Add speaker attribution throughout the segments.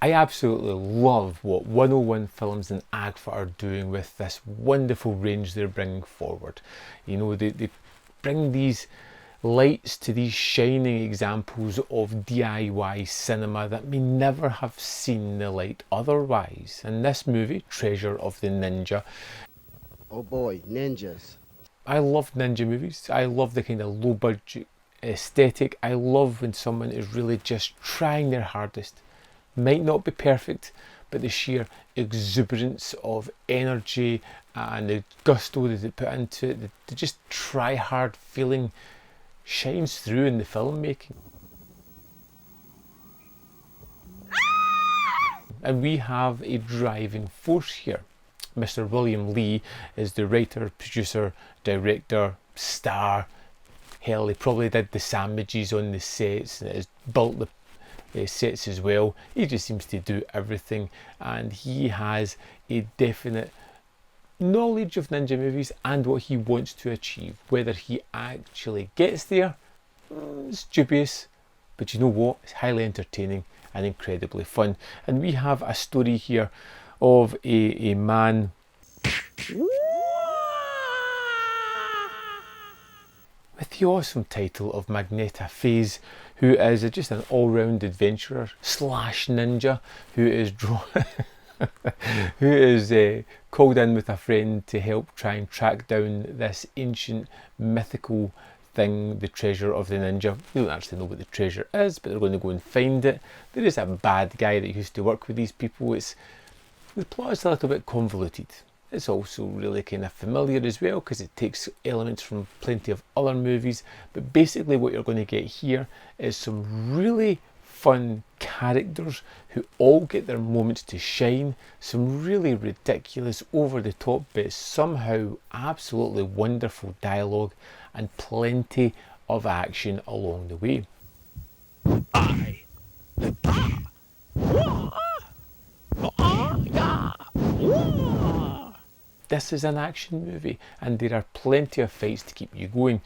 Speaker 1: I absolutely love what 101 Films and AGFA are doing with this wonderful range they're bringing forward. You know, they bring these lights to these shining examples of DIY cinema that may never have seen the light otherwise. And this movie, Treasure of the Ninja,
Speaker 2: oh boy, ninjas.
Speaker 1: I love ninja movies. I love the kind of low budget aesthetic. I love when someone is really just trying their hardest. Might not be perfect, but the sheer exuberance of energy and the gusto that they put into it, the just try hard feeling shines through in the filmmaking. And we have a driving force here. Mr. William Lee is the writer, producer, director, star. Hell, he probably did the sandwiches on the sets and has built the sets as well. He just seems to do everything, and he has a definite knowledge of ninja movies and what he wants to achieve. Whether he actually gets there, it's dubious, but you know what, it's highly entertaining and incredibly fun. And we have a story here of a man with the awesome title of Magneta Phase, who is just an all-round adventurer slash ninja who is called in with a friend to help try and track down this ancient mythical thing, the treasure of the ninja. We don't actually know what the treasure is, but they're going to go and find it. There is a bad guy that used to work with these people. The plot is a little bit convoluted. It's also really kind of familiar as well because it takes elements from plenty of other movies. But basically what you're going to get here is some really fun characters who all get their moments to shine. Some really ridiculous, over the top bits, somehow absolutely wonderful dialogue, and plenty of action along the way. This is an action movie and there are plenty of fights to keep you going,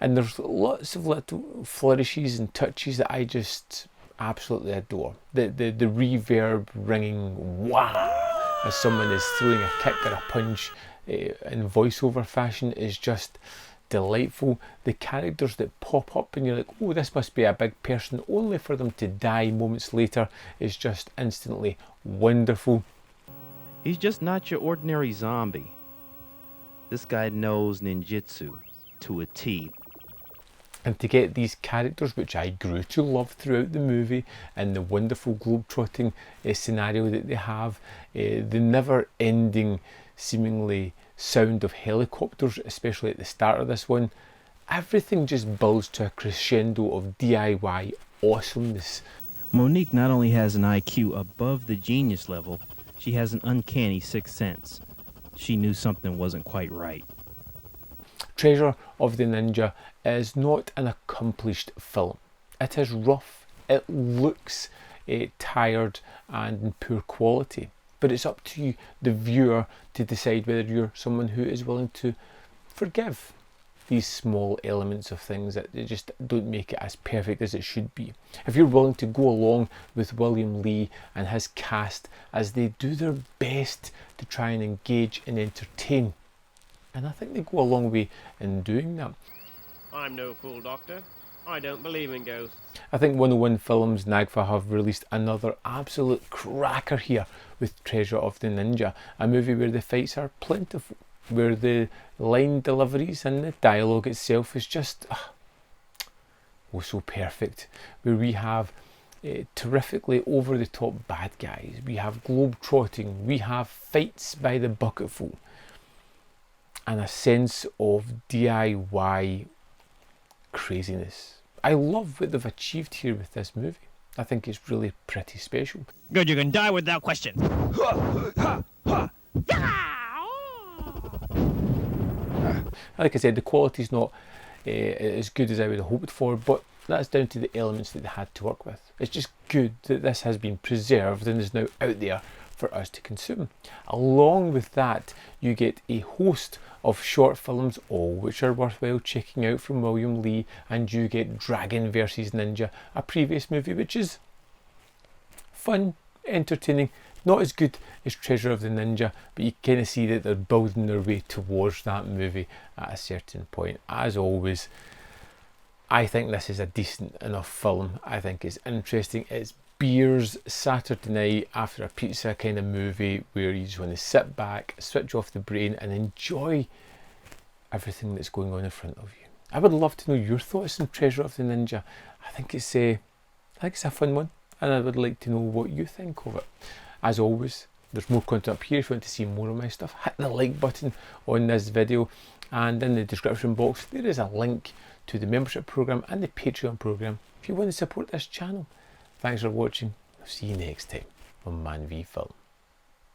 Speaker 1: and there's lots of little flourishes and touches that I just absolutely adore. The reverb ringing wow as someone is throwing a kick or a punch in voiceover fashion is just delightful. The characters that pop up and you're like, oh, this must be a big person, only for them to die moments later is just instantly wonderful.
Speaker 3: He's just not your ordinary zombie. This guy knows ninjutsu to a T.
Speaker 1: And to get these characters, which I grew to love throughout the movie, and the wonderful globe-trotting scenario that they have, the never-ending, seemingly sound of helicopters, especially at the start of this one, everything just builds to a crescendo of DIY awesomeness.
Speaker 3: Monique not only has an IQ above the genius level, she has an uncanny sixth sense. She knew something wasn't quite right.
Speaker 1: Treasure of the Ninja is not an accomplished film. It is rough, it looks tired and in poor quality, but it's up to you, the viewer, to decide whether you're someone who is willing to forgive these small elements of things that they just don't make it as perfect as it should be. If you're willing to go along with William Lee and his cast as they do their best to try and engage and entertain, and I think they go a long way in doing that.
Speaker 4: I'm no fool, Doctor. I don't believe in ghosts.
Speaker 1: I think 101 Films and AGFA have released another absolute cracker here with Treasure of the Ninja, a movie where the fights are plentiful, where the line deliveries and the dialogue itself is just so perfect, where we have terrifically over the top bad guys, we have globe trotting, we have fights by the bucketful, and a sense of DIY craziness. I love what they've achieved here with this movie. I think it's really pretty special.
Speaker 5: Good, you can die without question.
Speaker 1: Like I said, the quality's not as good as I would have hoped for, but that's down to the elements that they had to work with. It's just good that this has been preserved and is now out there for us to consume. Along with that, you get a host of short films, all which are worthwhile checking out from William Lee, and you get Dragon vs Ninja, a previous movie which is fun entertaining. Not as good as Treasure of the Ninja, but you kind of see that they're building their way towards that movie at a certain point. As always, I think this is a decent enough film. I think it's interesting. It's beers Saturday night after a pizza kind of movie where you just want to sit back, switch off the brain and enjoy everything that's going on in front of you. I would love to know your thoughts on Treasure of the Ninja. I think it's a fun one, and I would like to know what you think of it. As always, there's more content up here. If you want to see more of my stuff, hit the like button on this video, and in the description box there is a link to the membership program and the Patreon program if you want to support this channel. Thanks for watching. I'll see you next time on Man v Film.